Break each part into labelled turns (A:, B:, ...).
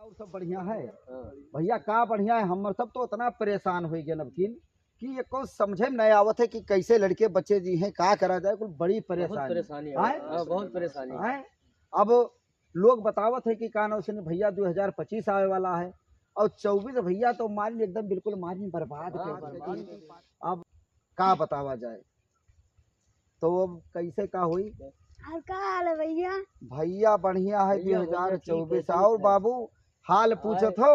A: और सब बढ़िया है भैया, का बढ़िया है। हम सब तो इतना परेशान हो गए नमकीन कि ये को समझे में नहीं आवत है कि कैसे लड़के बच्चे जी हैं, का करा जाए। कुछ बड़ी परेशानी है,
B: बहुत परेशानी
A: है। अब लोग बतावत है कि का ना उसने भैया 2025 आवे वाला है और 24 भैया तो मारिन एकदम बिल्कुल मारिन बर्बाद कर दी। अब का बतावा जाए, तो अब कैसे का हुई।
C: और का हाल है भैया?
A: भैया बढ़िया है
B: भैया
A: 2024।
B: ठीक
A: और
B: है।
A: बाबू हाल पूछत हो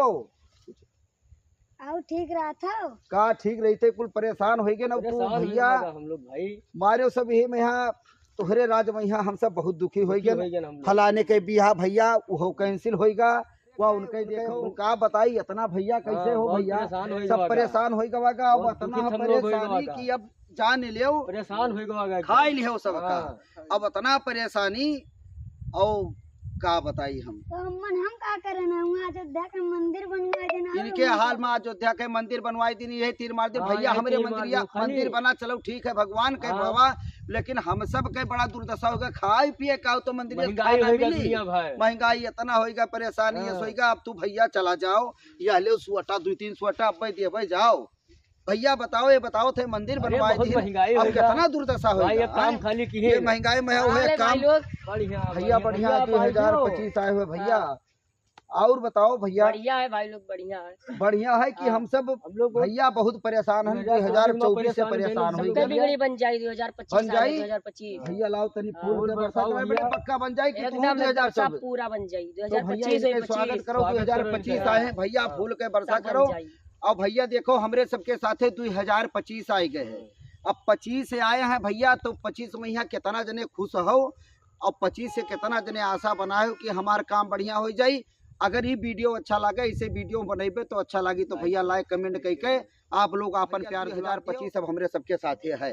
C: और ठीक रहा था?
A: का ठीक रहते, कुल परेशान हो गए ना तू भैया।
B: हम लोग भाई
A: मारे सब यही में यहाँ तुहरे राज में यहाँ हम सब बहुत दुखी हो गए। फलाने के बियाह भैया वो कैंसिल होगा, वह उनके देखो का बताई इतना भैया कैसे हो भैया, सब परेशान हो गवा। अब इतना परेशानी की अब जान ले
B: परेशान हो
A: खाई लियो सब का। अब इतना परेशानी और का बताई हम।
C: तो हम का करे ना, वहाँ अयोध्या के मंदिर बनवा देना।
A: इनके हाल में अयोध्या के मंदिर बनवाई दी, यही तीर मार दे भैया। हमारे मंदिर बना चलो ठीक है, भगवान के बाबा, लेकिन हम सब के बड़ा दुर्दशा होगा। खाए पिए का तो मंदिर महंगाई इतना होगा, परेशानी होगा। अब तू भैया चला जाओ, या ले सुअटा 2-3 सुअटा अब दे जाओ भैया। बताओ ये बताओ थे मंदिर बनवाए दी, अब कितना दुर्दशा होगा।
B: काम खाली की है
A: महंगाई में हुए काम भैया बढ़िया 2025 आए हुए भैया। और बताओ भैया।
D: बढ़िया है भाई लोग,
A: बढ़िया है कि हम सब भैया बहुत परेशान हैं। 2024 से परेशान हो गए।
D: बन जाए 2025
A: भैया लाओ तनी फूल के बरसा करे, पक्का बन जाए कि 2024
D: पूरा बन जाए।
A: तो भैया इसके स्वागत करो। 2025 आए हैं भैया, फूल के बरसा करो। अब भैया देखो हमरे सबके साथे 2025 आए गए हैं। अब 25 से आए हैं भैया, तो 25 में यहाँ कितना जने खुश हो और 25 से कितना जने आशा बनाए हो कि हमारा काम बढ़िया हो जाए। अगर ये वीडियो अच्छा लगे, इसे वीडियो बनेबे तो अच्छा लगी तो भैया लाइक कमेंट करके आप लोग अपन प्यार 2025 अब हमरे सबके साथे है।